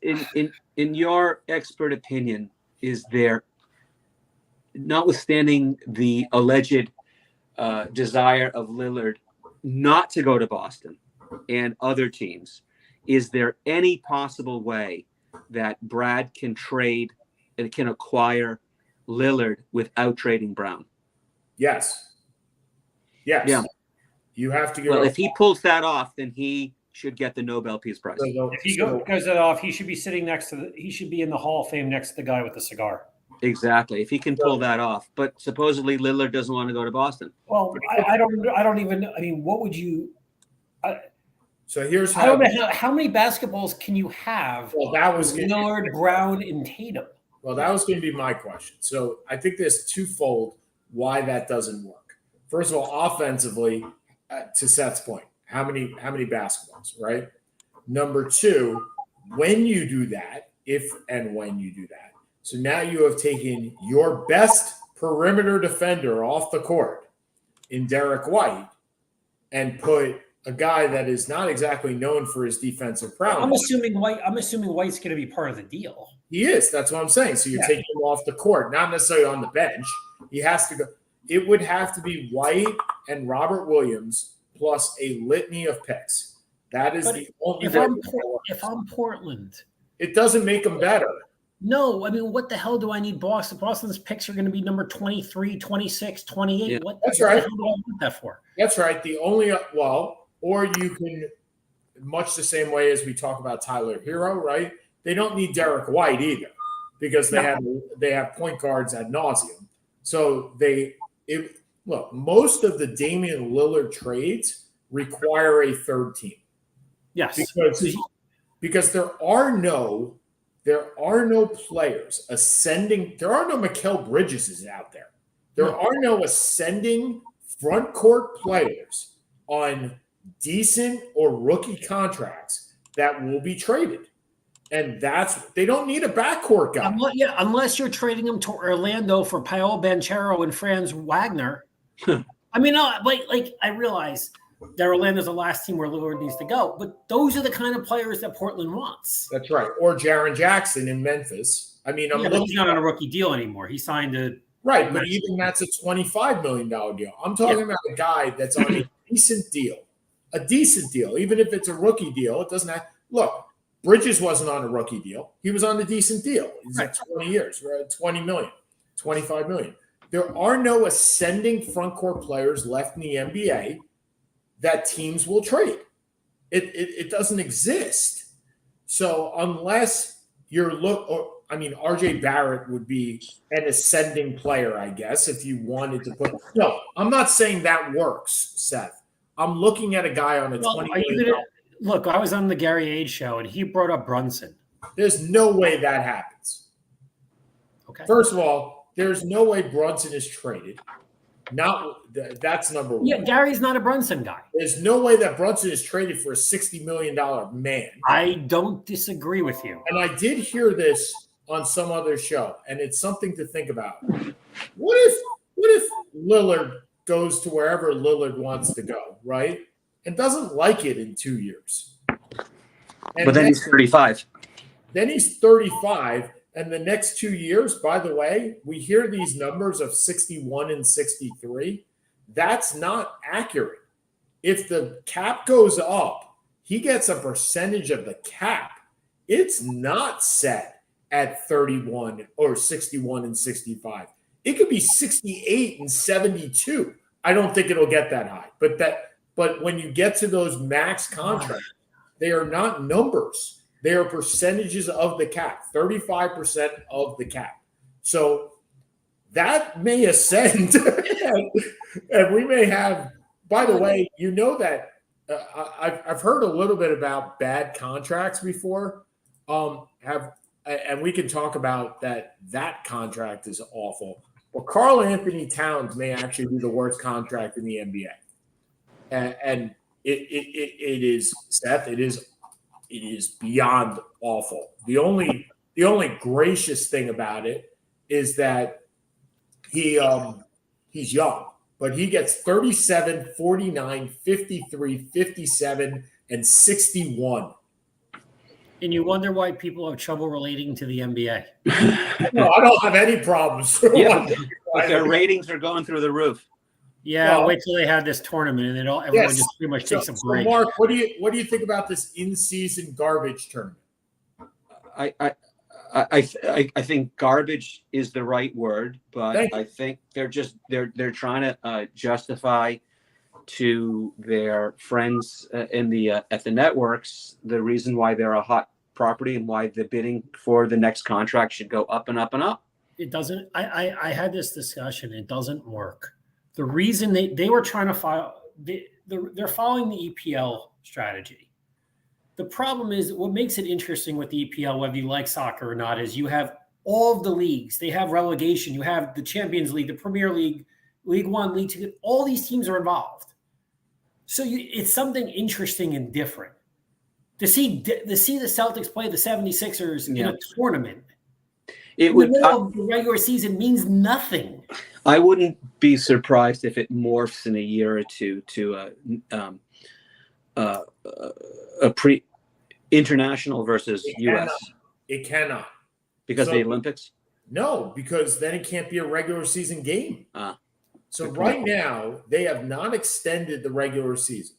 in your expert opinion, is there, notwithstanding the alleged desire of Lillard not to go to Boston and other teams, is there any possible way that Brad can trade and can acquire Lillard without trading Brown? Yes. Yeah. You have to go. Well, if he pulls that off, then he should get the Nobel Peace Prize. If he goes that off, he should be sitting he should be in the Hall of Fame next to the guy with the cigar. Exactly. If he can pull that off. But supposedly Lillard doesn't want to go to Boston. Well, I don't even, I mean, what would you, so here's how. I don't know how many basketballs can you have? Well, that was Lillard, Brown, and Tatum. Well, that was going to be my question. So I think there's twofold why that doesn't work. First of all, offensively, to Seth's point, how many basketballs, right? Number two, when you do that, if and when you do that, so now you have taken your best perimeter defender off the court in Derek White and put a guy that is not exactly known for his defensive prowess. I'm assuming White's going to be part of the deal. He is. That's what I'm saying. So you're taking him off the court, not necessarily on the bench. He has to go. It would have to be White and Robert Williams plus a litany of picks. That is the only way. If I'm Portland, it doesn't make them better. No, I mean, what the hell do I need Boston? Boston's picks are going to be number 23, 26, 28. Yeah, what that's right. The hell do I want that for? That's right. The only or you can, much the same way as we talk about Tyler Hero, right? they don't need Derek White either, because they have point guards ad nauseum. So look, most of the Damian Lillard trades require a third team. Yes, because there are no players ascending. There are no Mikal Bridges out there. There are no ascending front court players on decent or rookie contracts that will be traded. And they don't need a backcourt guy. Unless you're trading them to Orlando for Paolo Banchero and Franz Wagner. I mean, I realize that Orlando's the last team where Lillard needs to go, but those are the kind of players that Portland wants. That's right. Or Jaren Jackson in Memphis. I mean, but he's not on a rookie deal anymore. He signed right, but even that's a $25 million deal. I'm talking about a guy that's on a decent deal. A decent deal, even if it's a rookie deal. It doesn't have – look, Bridges wasn't on a rookie deal. He was on a decent deal. He's at 20 years, right? $20 million, $25 million. There are no ascending front court players left in the NBA that teams will trade. It doesn't exist. So unless you're RJ Barrett would be an ascending player, I guess, if you wanted to put. No, I'm not saying that works, Seth. I'm looking at a guy on a $20 million. Look, I was on the Gary Age show, and he brought up Brunson. There's no way that happens. Okay. First of all, there's no way Brunson is traded. That's number one. Yeah, Gary's not a Brunson guy. There's no way that Brunson is traded for a $60 million man. I don't disagree with you. And I did hear this on some other show, and it's something to think about. What if Lillard goes to wherever Lillard wants to go, right? And doesn't like it in 2 years. But then he's 35. Then he's 35. And the next 2 years, by the way, we hear these numbers of 61 and 63. That's not accurate. If the cap goes up, he gets a percentage of the cap. It's not set at 31 or 61 and 65. It could be 68 and 72. I don't think it'll get that high. But when you get to those max contracts, they are not numbers. They are percentages of the cap, 35% of the cap. So that may ascend. And we may have, by the way, you know that I've heard a little bit about bad contracts before. And we can talk about that contract is awful. But Karl Anthony Towns may actually be the worst contract in the NBA. And it is, Seth, it is beyond awful. The only gracious thing about it is that he's young, but he gets 37, 49, 53, 57, and 61. And you wonder why people have trouble relating to the NBA. No, I don't have any problems. Yeah, but their ratings are going through the roof. Yeah, well, wait till they have this tournament, and everyone just pretty much takes a break. So Mark, what do you think about this in-season garbage tournament? I think garbage is the right word, but I think they're they're trying to justify to their friends in the at the networks the reason why they're a hot property and why the bidding for the next contract should go up and up and up. It doesn't. I had this discussion. It doesn't work. The reason they were trying to file, they're following the EPL strategy. The problem is what makes it interesting with the EPL, whether you like soccer or not, is you have all of the leagues. They have relegation. You have the Champions League, the Premier League, League One, League Two. All these teams are involved. So it's something interesting and different. To see the Celtics play the 76ers in a tournament. It would the regular season means nothing. I wouldn't be surprised if it morphs in a year or two to a pre-international versus U.S. It cannot. Because of the Olympics? No, because then it can't be a regular season game. So right now, they have not extended the regular season.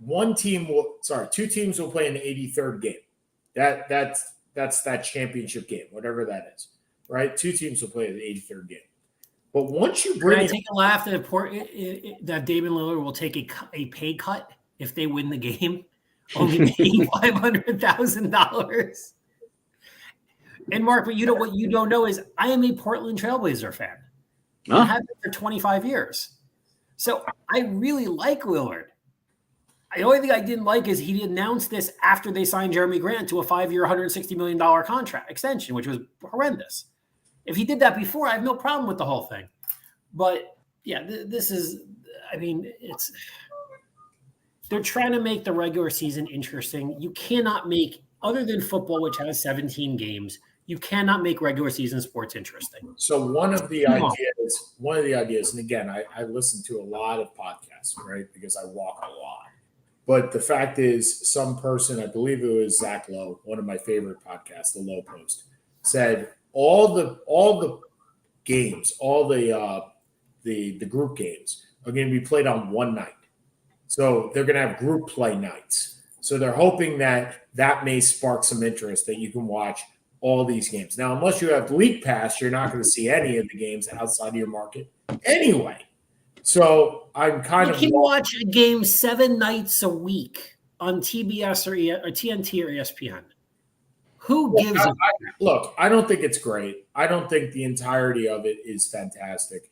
Two teams will play an 83rd game. That's that championship game, whatever that is, right? Two teams will play the 83rd game. But once you bring take a laugh that Damian Lillard will take a pay cut if they win the game, only making $500,000. And Mark, what you don't know is I am a Portland Trailblazer fan. I have been for 25 years. So I really like Lillard. The only thing I didn't like is he announced this after they signed Jeremy Grant to a 5-year, $160 million contract extension, which was horrendous. If he did that before, I have no problem with the whole thing. But yeah, this is, I mean, they're trying to make the regular season interesting. You cannot make, other than football, which has 17 games, you cannot make regular season sports interesting. So one of the ideas, and again, I listen to a lot of podcasts, right? Because I walk a lot. But the fact is, some person, I believe it was Zach Lowe, one of my favorite podcasts, the Lowe Post, said all the games, all the group games are going to be played on one night. So they're going to have group play nights. So they're hoping that may spark some interest that you can watch all these games. Now, unless you have League Pass, you're not going to see any of the games outside of your market anyway. So I'm kind of – you can watch a game 7 nights a week on TBS or TNT or ESPN. Who gives a – Look, I don't think it's great. I don't think the entirety of it is fantastic.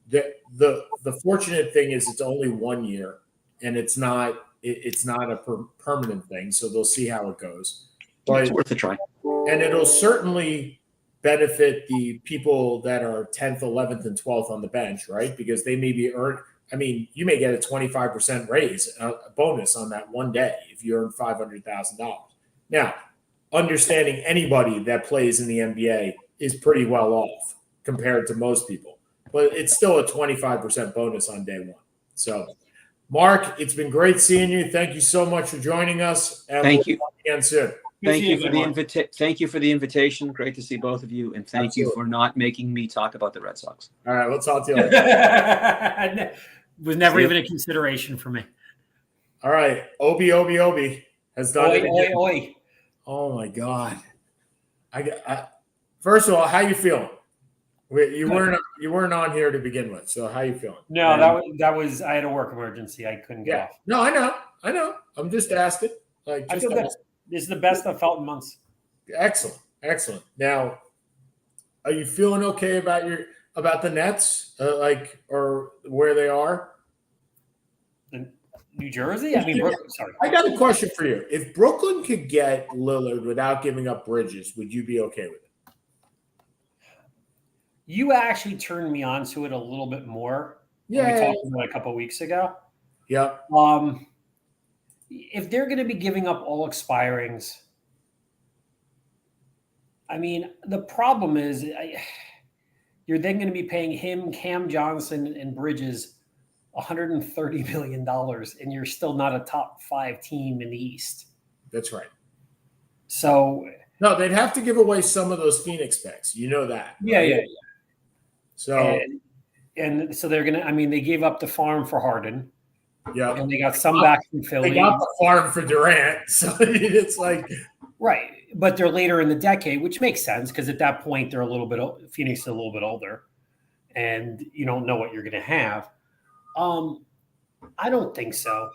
The fortunate thing is it's only 1 year, and it's not a permanent thing, so they'll see how it goes. But it's worth a try. And it'll certainly benefit the people that are 10th, 11th, and 12th on the bench, right? Because they may be you may get a 25% raise, a bonus on that one day if you earn $500,000. Now, understanding anybody that plays in the NBA is pretty well off compared to most people, but it's still a 25% bonus on day one. So, Mark, it's been great seeing you. Thank you so much for joining us. And Thank you. Again soon. Thank you for the invitation. Great to see both of you, and thank you for not making me talk about the Red Sox. All right, we'll talk to you later. Was never even a consideration for me. All right, Obi has done it. Oi. Oh my God! I first of all, how you feeling? You weren't on here to begin with, so how you feeling? No, that was I had a work emergency. I couldn't get off. No, I know. I'm just asking. I feel good. This is the best I've felt in months. Excellent. Now, are you feeling okay about the Nets, or where they are? In New Jersey? I mean, Brooklyn, sorry. I got a question for you. If Brooklyn could get Lillard without giving up Bridges, would you be okay with it? You actually turned me on to it a little bit more. Yeah. We talked about it a couple of weeks ago. Yeah. If they're going to be giving up all expirings, I mean, the problem is you're then going to be paying him, Cam Johnson, and Bridges $130 million, and you're still not a top 5 team in the East. That's right. So no, they'd have to give away some of those Phoenix picks. You know that. Right? Yeah. So and so they're going to. I mean, they gave up the farm for Harden. Yeah, and they got some back from Philly. They got the farm for Durant, so it's like right. But they're later in the decade, which makes sense because at that point they're Phoenix is a little bit older, and you don't know what you're going to have. I don't think so.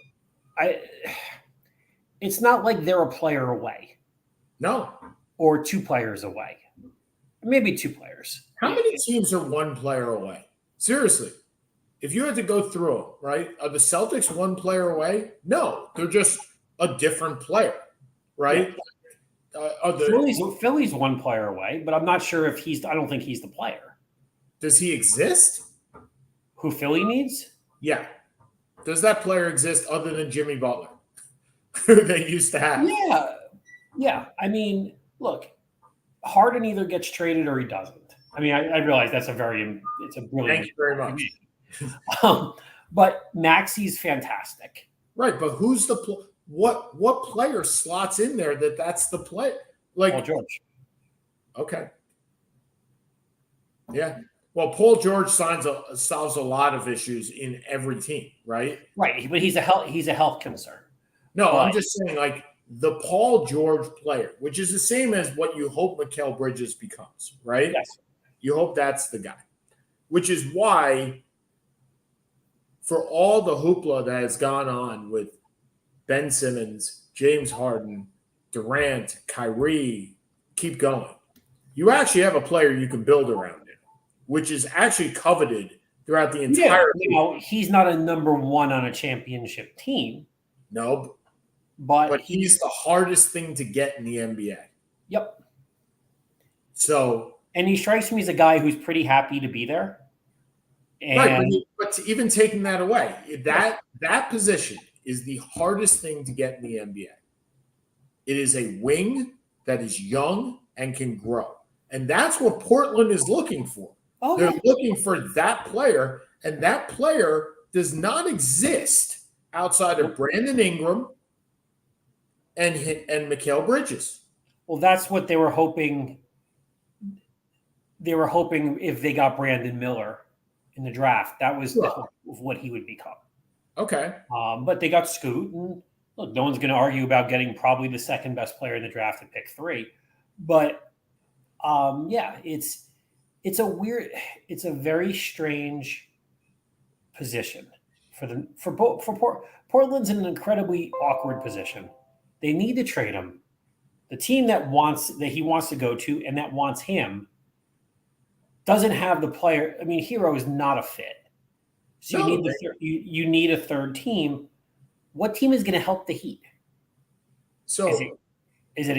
It's not like they're a player away. No, or 2 players away, maybe 2 players. How many teams are 1 player away? Seriously. If you had to go through them, right? Are the Celtics 1 player away? No, they're just a different player, right? Yeah. Philly's 1 player away, but I'm not sure if I don't think he's the player. Does he exist? Who Philly needs? Yeah. Does that player exist other than Jimmy Butler, who they used to have? Yeah. I mean, look, Harden either gets traded or he doesn't. I mean, I realize it's a brilliant. Thank you very much. But Maxi's fantastic, right? But who's what player slots in there that's the play? Like Paul George. Okay. Yeah. Well, Paul George solves a lot of issues in every team, right? Right, but he's a health concern. No, I'm just saying, like the Paul George player, which is the same as what you hope Mikal Bridges becomes, right? Yes. You hope that's the guy, which is why. For all the hoopla that has gone on with Ben Simmons, James Harden, Durant, Kyrie, keep going. you actually have a player you can build around him, which is actually coveted throughout the entire league. Now, he's not a number one on a championship team. No, but he's the hardest thing to get in the NBA. Yep. So, and he strikes me as a guy who's pretty happy to be there. And right, but even taking that away, that position is the hardest thing to get in the NBA. It is a wing that is young and can grow. And that's what Portland is looking for. Oh, they're looking for that player, and that player does not exist outside of Brandon Ingram and Mikal Bridges. Well, that's what they were hoping. They were hoping if they got Brandon Miller in the draft, that was the hope of what he would become. Okay. But they got Scoot, and look, no one's going to argue about getting probably the second best player in the draft at pick 3. But it's a very strange position for Portland's in an incredibly awkward position. They need to trade him. The team that he wants to go to and that wants him doesn't have the player. I mean, Hero is not a fit. So you need a third team. What team is going to help the Heat? So is it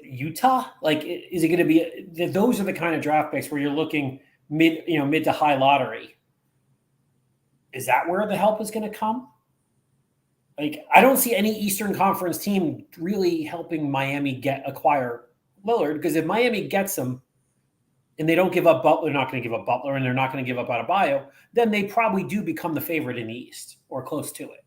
Utah? Like, is it going to be? Those are the kind of draft picks where you're looking mid to high lottery. Is that where the help is going to come? Like, I don't see any Eastern Conference team really helping Miami acquire Lillard, because if Miami gets him and they don't give up Butler, they're not going to give up Butler, and they're not going to give up Adebayo, then they probably do become the favorite in the East or close to it.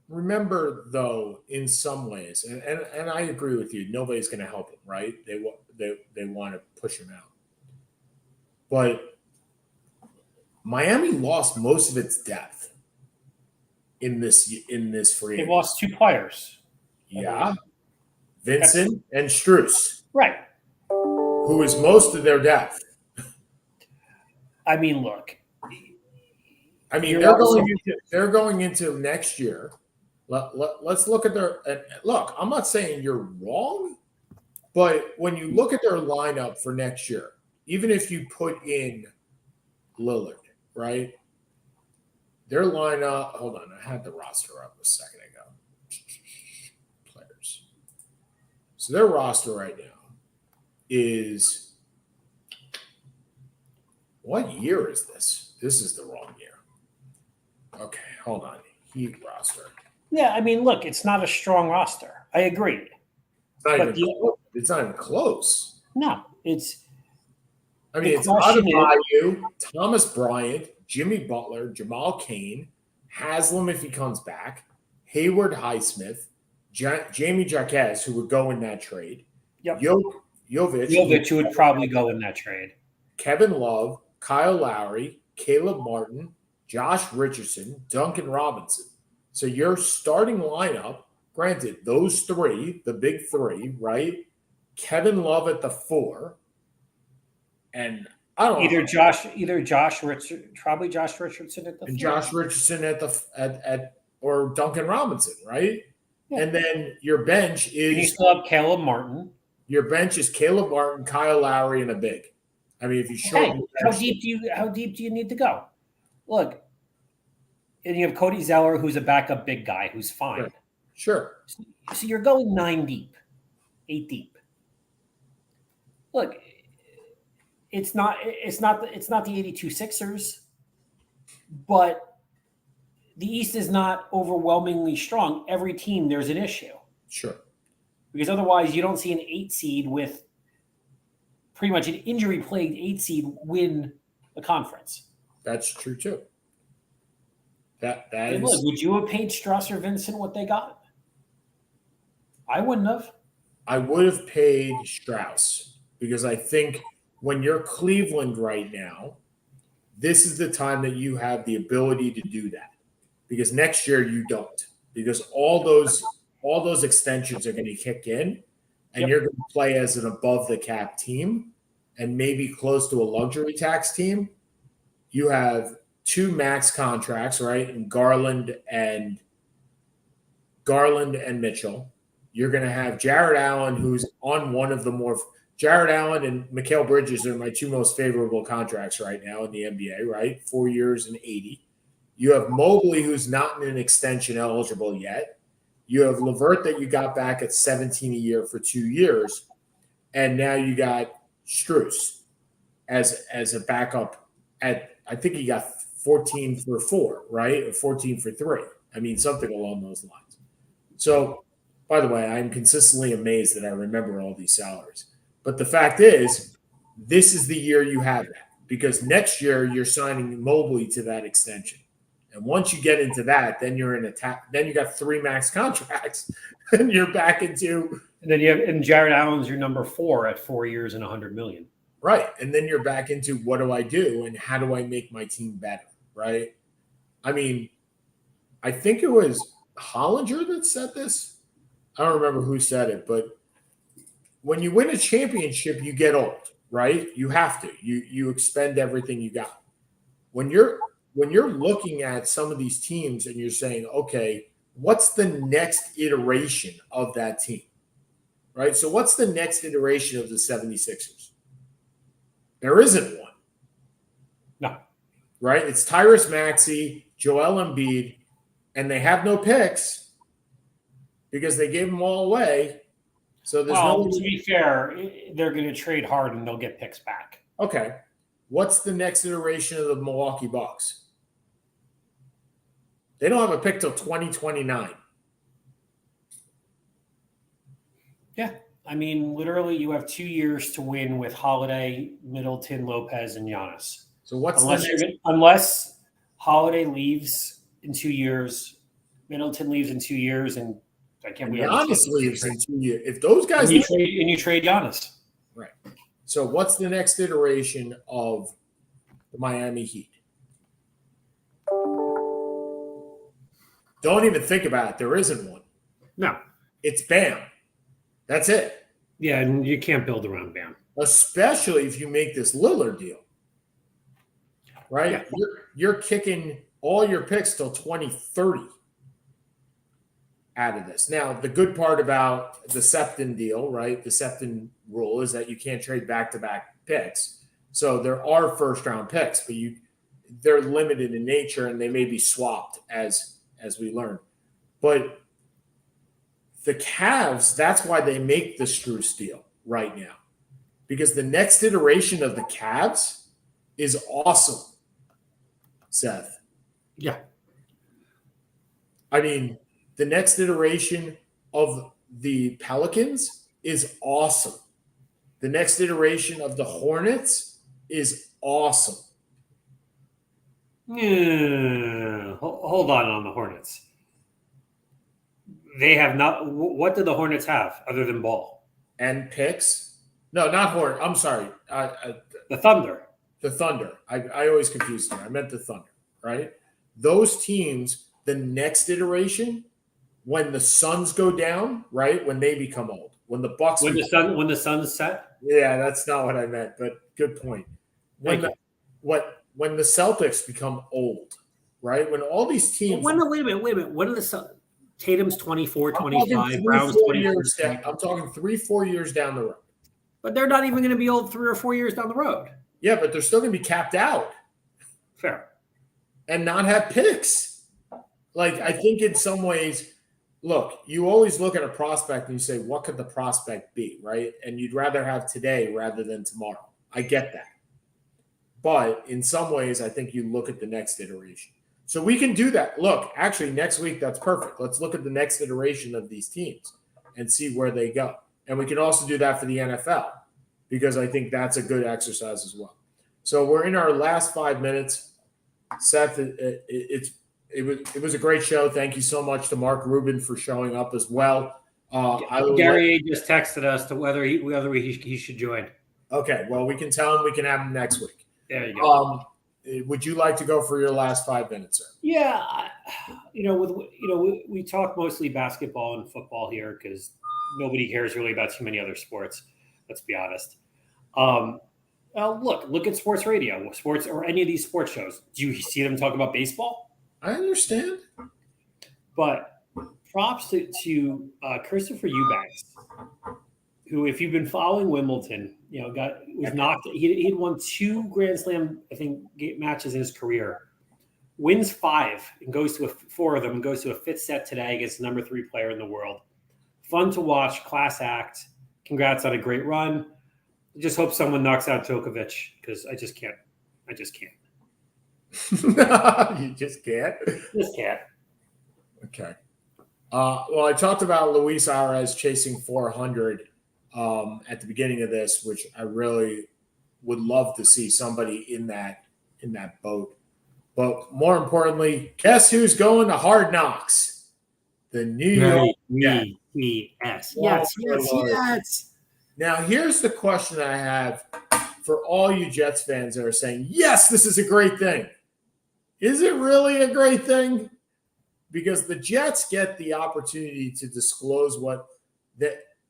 Remember, though, in some ways, and I agree with you, nobody's going to help him, right? They want to push him out. But Miami lost most of its depth in this free. They lost 2 players. Yeah. Vincent and Strus. Right. Who is most of their depth. I mean, look. I mean, they're going into next year. Let's look at look, I'm not saying you're wrong, but when you look at their lineup for next year, even if you put in Lillard, right? Their lineup, hold on, I had the roster up a second ago. Players. So their roster right now is, what year is this? This is the wrong year. Okay, hold on. Heat roster. Yeah, I mean, look, it's not a strong roster. I agree. It's not even close. No, it's. I mean, it's Adebayo, Thomas Bryant, Jimmy Butler, Jamal Cain, Haslam if he comes back, Hayward Highsmith, Jamie Jaquez, who would go in that trade. Yep. Jovic, who would probably go in that trade. Kevin Love, Kyle Lowry, Caleb Martin, Josh Richardson, Duncan Robinson. So your starting lineup, granted, those 3, the big 3, right? Kevin Love at the 4. And I don't know. Josh Richardson at the 4. Josh Richardson at or Duncan Robinson, right? Yeah. And then your bench is, and you still have Caleb Martin. Your bench is Caleb Martin, Kyle Lowry, and a big. I mean, if you shorten how deep do you need to go? Look, and you have Cody Zeller, who's a backup big guy, who's fine. Sure. So you're going 9 deep, 8 deep. Look, it's not the 82 Sixers, but the East is not overwhelmingly strong. Every team, there's an issue. Sure. Because otherwise you don't see an 8 seed with pretty much an injury-plagued 8 seed win the conference. That's true too. That is. Look, would you have paid Strus or Vincent what they got? I wouldn't have. I would have paid Strauss, because I think when you're Cleveland right now, this is the time that you have the ability to do that. Because next year you don't. Because all those extensions are going to kick in, and you're going to play as an above the cap team and maybe close to a luxury tax team. You have 2 max contracts, right? And Garland and Mitchell. You're going to have Jared Allen, who's on one of the more Jared Allen and Mikal Bridges are my two most favorable contracts right now in the NBA, right? 4 years and 80. You have Mobley, who's not in an extension eligible yet. You have LeVert that you got back at 17 a year for 2 years. And now you got Strus as a backup at, I think he got 14 for 4, right? Or 14 for 3. I mean, something along those lines. So, by the way, I'm consistently amazed that I remember all these salaries. But the fact is, this is the year you have that, because next year you're signing Mobley to that extension. And once you get into that, then you're in then you got 3 max contracts and you're back into. And then and Jared Allen's your number 4 at 4 years and $100 million. Right. And then you're back into what do I do and how do I make my team better? Right. I mean, I think it was Hollinger that said this. I don't remember who said it, but when you win a championship, you get old, right? You have to. You expend everything you got. When you're looking at some of these teams and you're saying, okay, what's the next iteration of that team? Right? So what's the next iteration of the 76ers? There isn't one. No. Right? It's Tyrese Maxey, Joel Embiid, and they have no picks because they gave them all away. So there's to be fair, they're going to trade hard and they'll get picks back. Okay. What's the next iteration of the Milwaukee Bucks? They don't have a pick till 2029. Yeah. I mean, literally, you have 2 years to win with Holiday, Middleton, Lopez, and Giannis. So what's unless Holiday leaves in 2 years, Middleton leaves in 2 years, and I can't believe Giannis leaves in 2 years. If those guys and you trade Giannis, right? So what's the next iteration of the Miami Heat? Don't even think about it. There isn't one. No, it's Bam. That's it. Yeah, and you can't build around Bam, especially if you make this Lillard deal, right? Yeah. You're kicking all your picks till 2030. Out of this. Now, the good part about the Septon deal, right? The Septon rule is that you can't trade back-to-back picks. So there are first-round picks, but they're limited in nature and they may be swapped as we learn. But the Cavs, that's why they make the Strus deal right now. Because the next iteration of the Cavs is awesome, Seth. Yeah. I mean, the next iteration of the Pelicans is awesome. The next iteration of the Hornets is awesome. Hold on the Hornets. They have not. What do the Hornets have other than Ball and picks? No, not Hornet. I'm sorry. The Thunder. The Thunder. I always confuse them. I meant the Thunder. Right. Those teams. The next iteration. When the Suns go down, right? When they become old, when the Bucks, when the sun's set. Yeah, that's not what I meant, but good point. When the Celtics become old, right? When all these teams. Wait a minute. What are the Tatum's 24, 25, Brown's 24. I'm talking 3-4 years down the road. But they're not even going to be old 3 or 4 years down the road. Yeah, but they're still going to be capped out. Fair. And not have picks. Like, I think in some ways. Look, you always look at a prospect and you say, what could the prospect be, right? And you'd rather have today rather than tomorrow. I get that. But in some ways, I think you look at the next iteration. So we can do that. Look, actually, next week, that's perfect. Let's look at the next iteration of these teams and see where they go. And we can also do that for the NFL because I think that's a good exercise as well. So we're in our last 5 minutes. Seth, It was a great show. Thank you so much to Mark Rubin for showing up as well. Gary just texted us to whether he should join. Okay, well, we can tell him we can have him next week. There you go. Would you like to go for your last 5 minutes, sir? Yeah, we talk mostly basketball and football here because nobody cares really about too many other sports. Let's be honest. Look at sports radio, sports or any of these sports shows. Do you see them talk about baseball? I understand. But props to Christopher Eubanks, who, if you've been following Wimbledon, was knocked. He'd won 2 Grand Slam, I think, matches in his career. Wins 5 and goes to 4 of them and goes to a 5th set today against the number 3 player in the world. Fun to watch, class act. Congrats on a great run. I just hope someone knocks out Djokovic because I just can't. You just can't? Just can't? Just can't. Okay. Well, I talked about Luis Arias chasing 400 at the beginning of this, which I really would love to see somebody in that boat. But more importantly, guess who's going to Hard Knocks? The New York Jets. Yes. Now, here's the question that I have for all you Jets fans that are saying, yes, this is a great thing. Is it really a great thing? Because the Jets get the opportunity to disclose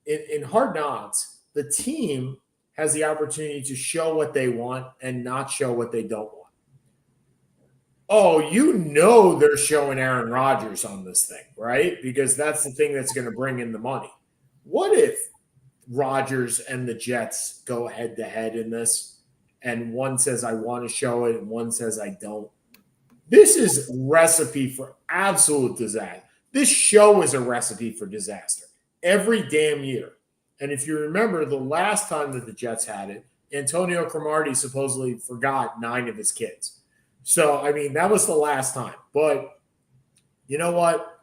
in Hard Knocks, the team has the opportunity to show what they want and not show what they don't want. Oh, they're showing Aaron Rodgers on this thing, right? Because that's the thing that's going to bring in the money. What if Rodgers and the Jets go head to head in this, and one says, I want to show it, and one says, I don't? This is recipe for absolute disaster. This show is a recipe for disaster every damn year. And if you remember the last time that the Jets had it, Antonio Cromartie supposedly forgot 9 of his kids. So, I mean, that was the last time. But you know what?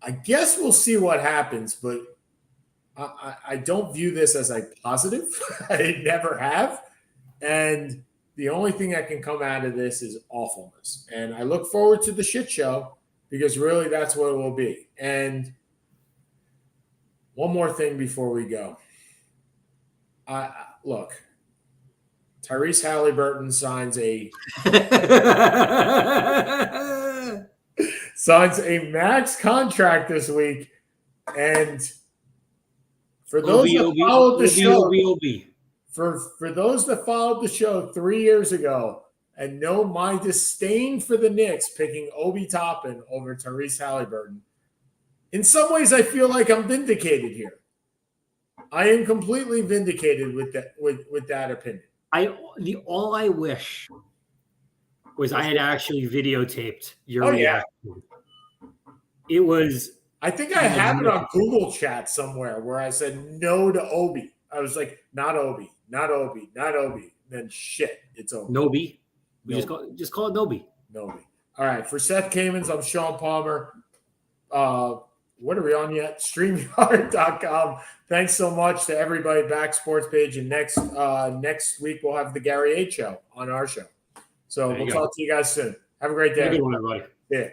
I guess we'll see what happens, but I don't view this as a positive. I never have. And the only thing that can come out of this is awfulness. And I look forward to the shit show because really that's what it will be. And one more thing before we go. Look, Tyrese Halliburton signs a max contract this week. And for those that followed the show, for those that followed the show 3 years ago and know my disdain for the Knicks picking Obi Toppin over Tyrese Halliburton, in some ways I feel like I'm vindicated here. I am completely vindicated with that opinion. All I wish was I had actually videotaped your reaction. It was. I think I have it on Google Chat somewhere where I said no to Obi. I was like, not Obi, not Obi, not Obi. Then shit, it's Obi. Nobi. We just call it Nobi. Nobi. All right. For Seth Kamens, I'm Sean Palmer. What are we on yet? StreamYard.com. Thanks so much to everybody back Sports Page. And next week we'll have the Gary H. Show on our show. So we'll talk to you guys soon. Have a great day. Have a good one, everybody. Yeah.